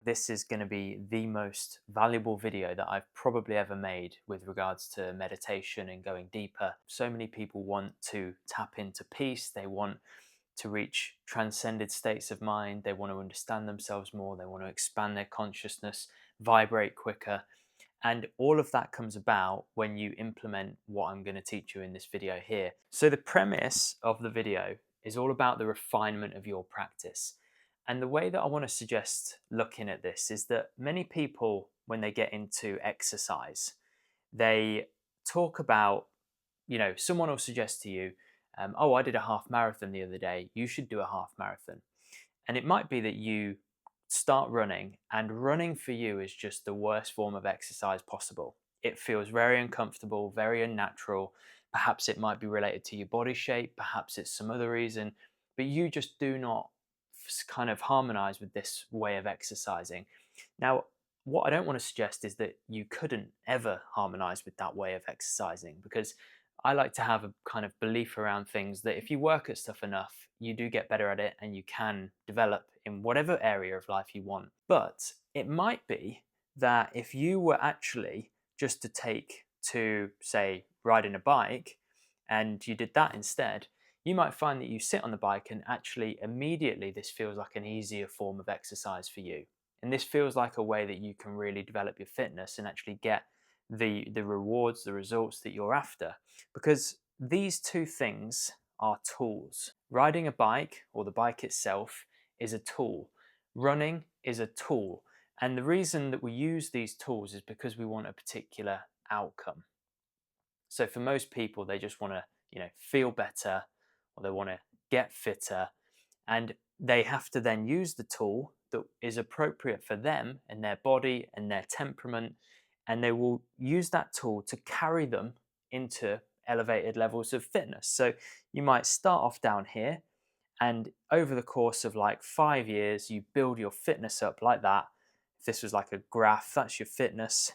This is going to be the most valuable video that I've probably ever made with regards to meditation and going deeper. So many people want to tap into peace, they want to reach transcended states of mind, they want to understand themselves more, they want to expand their consciousness, vibrate quicker. And all of that comes about when you implement what I'm going to teach you in this video here. So the premise of the video is all about the refinement of your practice. And the way that I want to suggest looking at this is that many people, when they get into exercise, they talk about, someone will suggest to you, oh, I did a half marathon the other day, you should do a half marathon. And it might be that you start running, and running for you is just the worst form of exercise possible. It feels very uncomfortable, very unnatural. Perhaps it might be related to your body shape, perhaps it's some other reason, but you just do not kind of harmonize with this way of exercising. Now, what I don't want to suggest is that you couldn't ever harmonize with that way of exercising, because I like to have a kind of belief around things that if you work at stuff enough, you do get better at it and you can develop in whatever area of life you want. But it might be that if you were actually just to take to, say, riding a bike and you did that instead, you might find that you sit on the bike and actually immediately this feels like an easier form of exercise for you. And this feels like a way that you can really develop your fitness and actually get the rewards, the results that you're after. Because these two things are tools. Riding a bike, or the bike itself, is a tool. Running is a tool. And the reason that we use these tools is because we want a particular outcome. So for most people, they just want to, feel better, or they want to get fitter, and they have to then use the tool that is appropriate for them and their body and their temperament, and they will use that tool to carry them into elevated levels of fitness. So you might start off down here, and over the course of like 5 years, you build your fitness up like that. If this was like a graph, that's your fitness.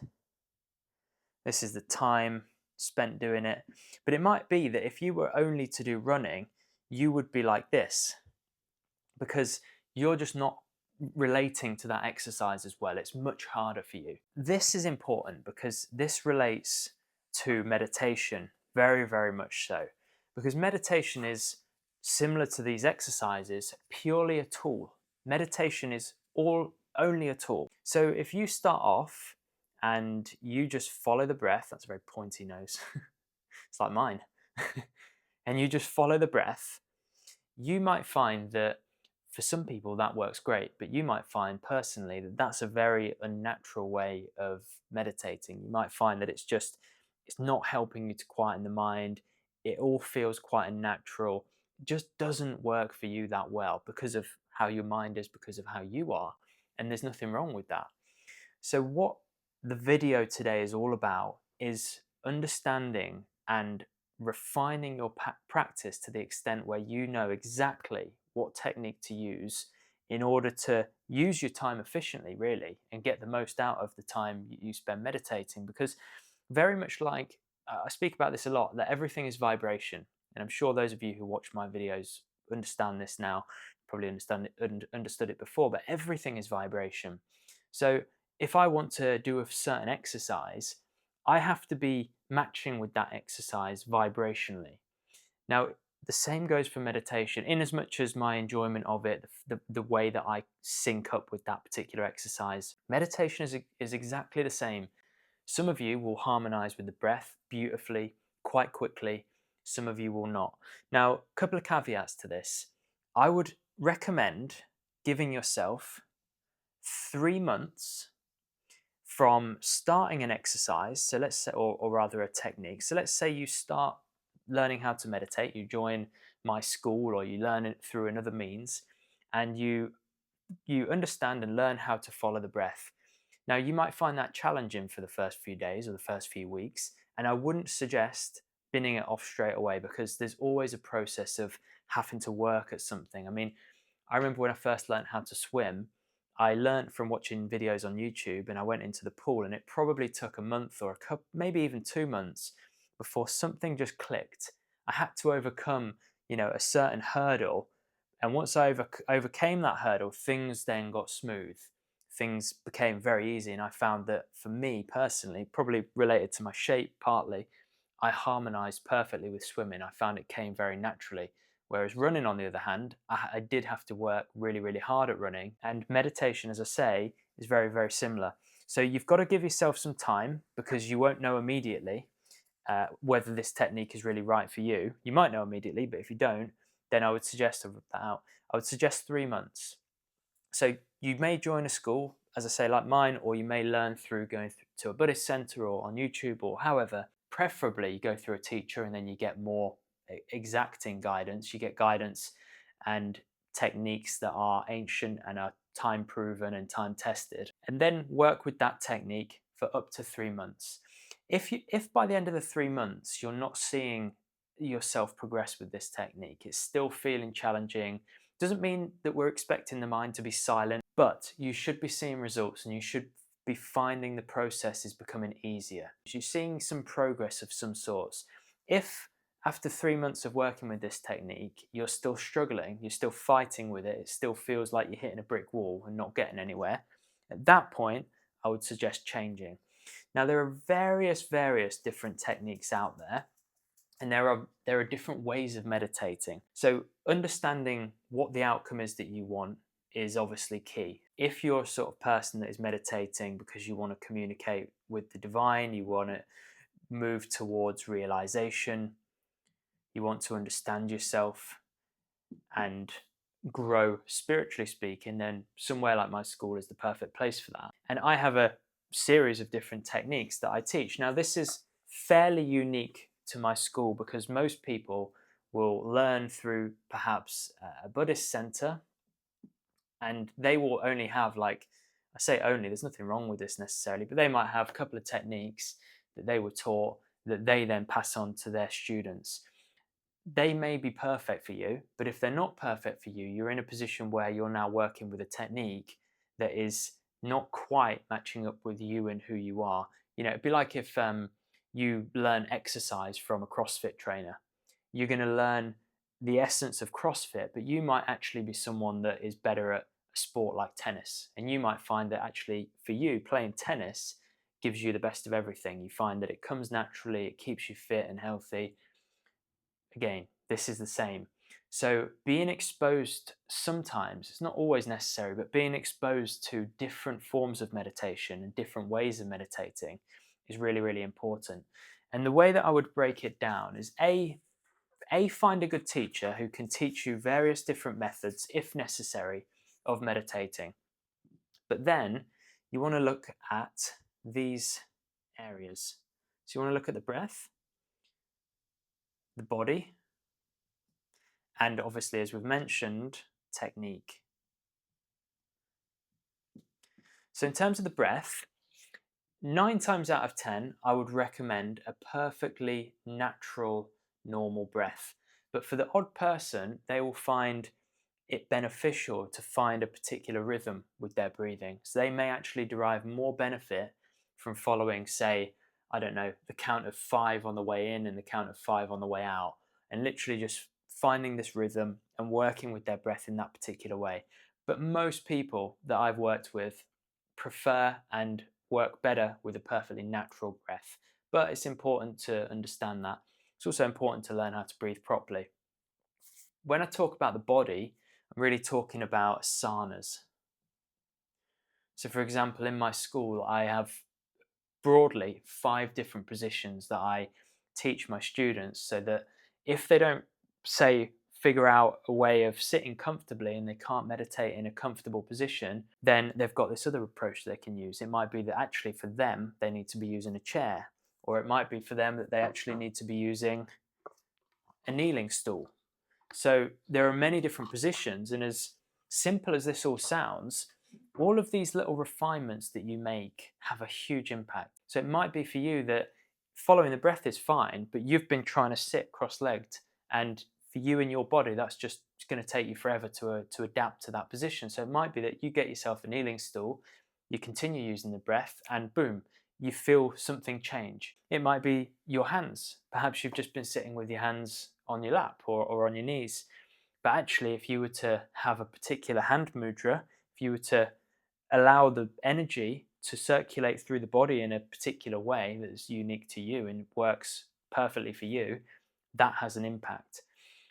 This is the time spent doing it. But it might be that if you were only to do running, you would be like this, because you're just not relating to that exercise as well. It's much harder for you. This is important because this relates to meditation very, very much so. Because meditation is similar to these exercises, purely a tool. Meditation is only a tool. So if you start off and you just follow the breath, that's a very pointy nose. It's like mine. And you just follow the breath, you might find that for some people that works great, but you might find personally that that's a very unnatural way of meditating. You might find that it's not helping you to quieten the mind. It all feels quite unnatural. It just doesn't work for you that well because of how your mind is, because of how you are. And there's nothing wrong with that. So what the video today is all about is understanding and refining your practice to the extent where you know exactly what technique to use in order to use your time efficiently, really, and get the most out of the time you spend meditating. Because very much like I speak about this a lot, that everything is vibration. And I'm sure those of you who watch my videos understand this now, probably understood it before, but everything is vibration. So if I want to do a certain exercise, I have to be matching with that exercise vibrationally. Now, the same goes for meditation, in as much as my enjoyment of it, the way that I sync up with that particular exercise. Meditation is exactly the same. Some of you will harmonize with the breath beautifully, quite quickly. Some of you will not. Now, a couple of caveats to this. I would recommend giving yourself 3 months from starting an exercise. So let's say, or rather a technique. So let's say you start learning how to meditate, you join my school or you learn it through another means, and you understand and learn how to follow the breath. Now, you might find that challenging for the first few days or the first few weeks, and I wouldn't suggest binning it off straight away, because there's always a process of having to work at something. I mean, I remember when I first learned how to swim, I learned from watching videos on YouTube, and I went into the pool, and it probably took a month or maybe even 2 months before something just clicked. I had to overcome, a certain hurdle, and once I overcame that hurdle, things then got smooth. things became very easy. And I found that for me personally, probably related to my shape partly, I harmonized perfectly with swimming. I found it came very naturally. Whereas running, on the other hand, I did have to work really, really hard at running. And meditation, as I say, is very, very similar. So you've got to give yourself some time, because you won't know immediately whether this technique is really right for you. You might know immediately, but if you don't, then I would suggest I would suggest 3 months. So you may join a school, as I say, like mine, or you may learn through going to a Buddhist center or on YouTube or however. Preferably, you go through a teacher and then you get more exacting guidance. You get guidance and techniques that are ancient and are time proven and time tested, and then work with that technique for up to 3 months. If by the end of the 3 months you're not seeing yourself progress with this technique, it's still feeling challenging, doesn't mean that we're expecting the mind to be silent, but you should be seeing results and you should be finding the process is becoming easier. You're seeing some progress of some sorts. If after 3 months of working with this technique, you're still struggling, you're still fighting with it, it still feels like you're hitting a brick wall and not getting anywhere, at that point, I would suggest changing. Now, there are various different techniques out there, and there are different ways of meditating. So understanding what the outcome is that you want is obviously key. If you're a sort of person that is meditating because you want to communicate with the divine, you want to move towards realization, you want to understand yourself and grow spiritually speaking, then somewhere like my school is the perfect place for that. And I have a series of different techniques that I teach. Now, this is fairly unique to my school because most people will learn through perhaps a Buddhist center, and they will only have, like, I say only, there's nothing wrong with this necessarily, but they might have a couple of techniques that they were taught that they then pass on to their students. They may be perfect for you, but if they're not perfect for you, you're in a position where you're now working with a technique that is not quite matching up with you and who you are. It'd be like if you learn exercise from a CrossFit trainer. You're going to learn the essence of CrossFit, but you might actually be someone that is better at a sport like tennis. And you might find that actually for you, playing tennis gives you the best of everything. You find that it comes naturally, it keeps you fit and healthy. Again, this is the same. So being exposed sometimes, it's not always necessary, but being exposed to different forms of meditation and different ways of meditating is really, really important. And the way that I would break it down is find a good teacher who can teach you various different methods, if necessary, of meditating. But then you want to look at these areas. So you want to look at the breath, the body, and obviously, as we've mentioned, technique. So in terms of the breath, 9 times out of 10, I would recommend a perfectly natural, normal breath. But for the odd person, they will find it beneficial to find a particular rhythm with their breathing. So they may actually derive more benefit from following, say, I don't know, the count of 5 on the way in and the count of 5 on the way out, and literally just finding this rhythm and working with their breath in that particular way. But most people that I've worked with prefer and work better with a perfectly natural breath. But it's important to understand that. It's also important to learn how to breathe properly. When I talk about the body, I'm really talking about asanas. So, for example, in my school, I have broadly 5 different positions that I teach my students so that if they don't, say, figure out a way of sitting comfortably and they can't meditate in a comfortable position, then they've got this other approach they can use. It might be that actually for them, they need to be using a chair, or it might be for them that they actually need to be using a kneeling stool. So there are many different positions, and as simple as this all sounds, all of these little refinements that you make have a huge impact. So it might be for you that following the breath is fine, but you've been trying to sit cross-legged, and for you and your body, that's just going to take you forever to adapt to that position. So it might be that you get yourself a kneeling stool, you continue using the breath, and boom, you feel something change. It might be your hands. Perhaps you've just been sitting with your hands on your lap or on your knees. But actually, if you were to have a particular hand mudra, if you were to allow the energy to circulate through the body in a particular way that's unique to you and works perfectly for you, that has an impact.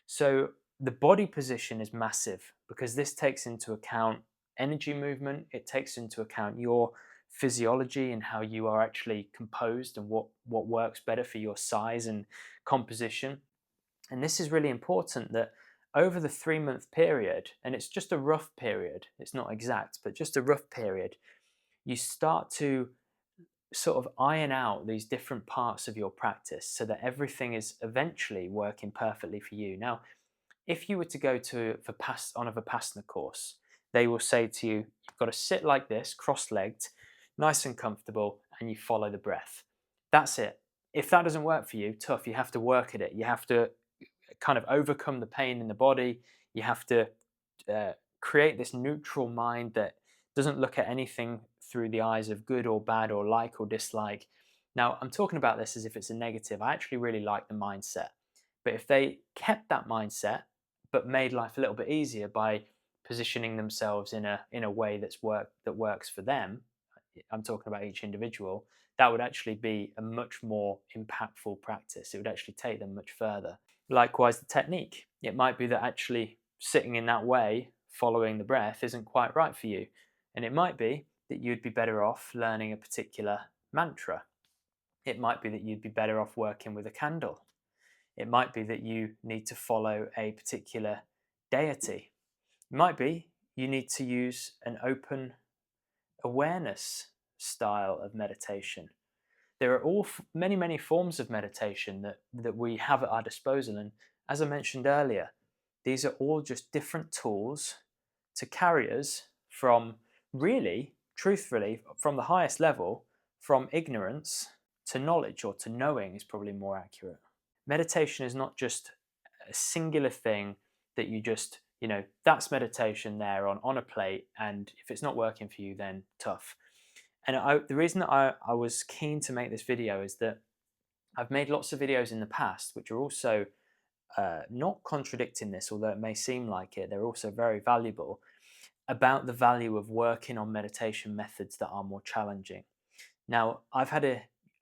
So the body position is massive because this takes into account energy movement, it takes into account your physiology and how you are actually composed and what works better for your size and composition. And this is really important that over the 3 month period, and it's just a rough period, it's not exact, but just a rough period, you start to sort of iron out these different parts of your practice so that everything is eventually working perfectly for you. Now, if you were to go to on a Vipassana course, they will say to you, you've got to sit like this, cross-legged, nice and comfortable, and you follow the breath. That's it. If that doesn't work for you, tough. You have to work at it. You have to kind of overcome the pain in the body. You have to uh, create this neutral mind that doesn't look at anything through the eyes of good or bad or like or dislike. Now, I'm talking about this as if it's a negative. I actually really like the mindset. But if they kept that mindset but made life a little bit easier by positioning themselves in a way that works for them, I'm talking about each individual, that would actually be a much more impactful practice. It would actually take them much further. Likewise, the technique. It might be that actually sitting in that way, following the breath, isn't quite right for you. And it might be that you'd be better off learning a particular mantra. It might be that you'd be better off working with a candle. It might be that you need to follow a particular deity. It might be you need to use an open awareness style of meditation. There are many, many forms of meditation that we have at our disposal. And as I mentioned earlier, these are all just different tools to carry us from really, truthfully, from the highest level, from ignorance to knowledge, or to knowing is probably more accurate. Meditation is not just a singular thing that you just, that's meditation there on a plate. And if it's not working for you, then tough. And the reason that I was keen to make this video is that I've made lots of videos in the past which are also not contradicting this, although it may seem like it. They're also very valuable about the value of working on meditation methods that are more challenging. Now, I've had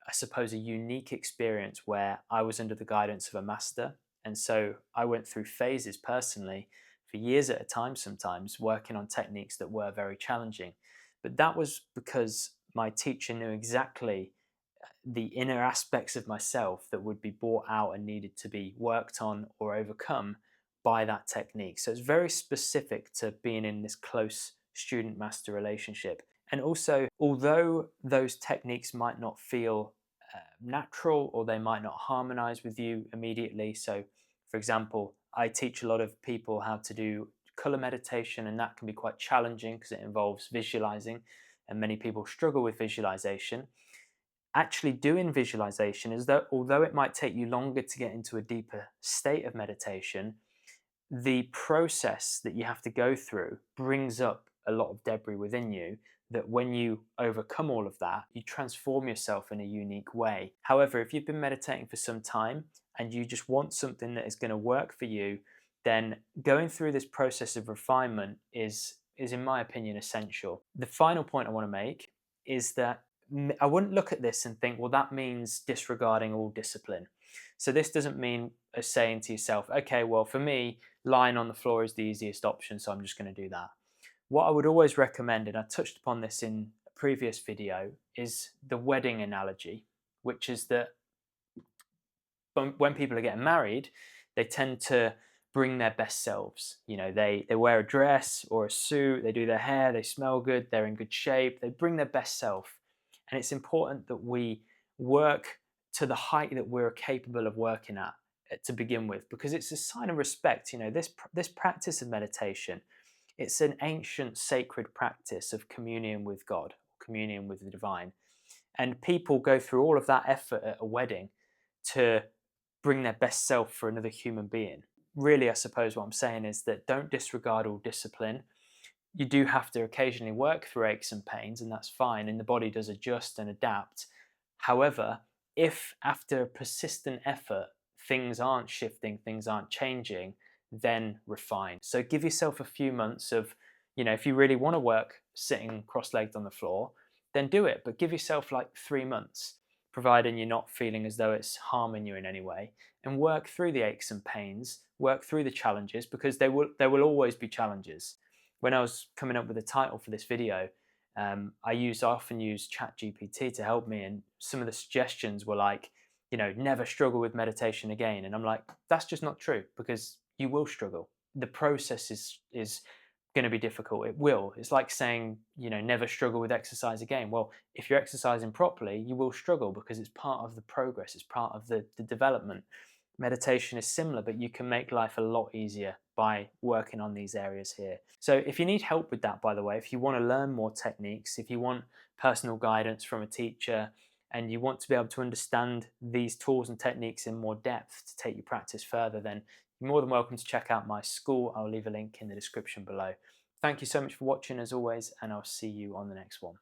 I suppose, a unique experience where I was under the guidance of a master. And so I went through phases personally for years at a time, sometimes working on techniques that were very challenging. But that was because my teacher knew exactly the inner aspects of myself that would be brought out and needed to be worked on or overcome by that technique. So it's very specific to being in this close student master relationship. And also, although those techniques might not feel natural or they might not harmonize with you immediately. So, for example, I teach a lot of people how to do color meditation, and that can be quite challenging because it involves visualizing, and many people struggle with visualization. Actually doing visualization is that although it might take you longer to get into a deeper state of meditation, the process that you have to go through brings up a lot of debris within you that when you overcome all of that, you transform yourself in a unique way. However, if you've been meditating for some time and you just want something that is going to work for you, then going through this process of refinement is in my opinion essential. The final point I want to make is that I wouldn't look at this and think, well, that means disregarding all discipline. So this doesn't mean saying to yourself, okay, well, for me, lying on the floor is the easiest option, so I'm just going to do that. What I would always recommend, and I touched upon this in a previous video, is the wedding analogy, which is that when people are getting married, they tend to bring their best selves. They wear a dress or a suit, they do their hair, they smell good, they're in good shape, they bring their best self. And it's important that we work to the height that we're capable of working at to begin with, because it's a sign of respect. This practice of meditation, it's an ancient sacred practice of communion with God, communion with the divine. And people go through all of that effort at a wedding to bring their best self for another human being. Really, I suppose what I'm saying is that don't disregard all discipline. You do have to occasionally work through aches and pains, and that's fine, and the body does adjust and adapt. However, if after persistent effort things aren't shifting, things aren't changing, then refine. So give yourself a few months of You know, if you really want to work sitting cross-legged on the floor, then do it, but give yourself like 3 months, providing you're not feeling as though it's harming you in any way, and work through the aches and pains, work through the challenges, because there will always be challenges. When I was coming up with a title for this video, I often use ChatGPT to help me, and some of the suggestions were like, never struggle with meditation again. And I'm like, that's just not true, because you will struggle. The process is going to be difficult. It will. It's like saying, never struggle with exercise again. Well, if you're exercising properly, you will struggle, because it's part of the progress, it's part of the development. Meditation is similar, but you can make life a lot easier by working on these areas here. So, if you need help with that, by the way, if you want to learn more techniques, if you want personal guidance from a teacher, and you want to be able to understand these tools and techniques in more depth to take your practice further, then you're more than welcome to check out my school. I'll leave a link in the description below. Thank you so much for watching as always, and I'll see you on the next one.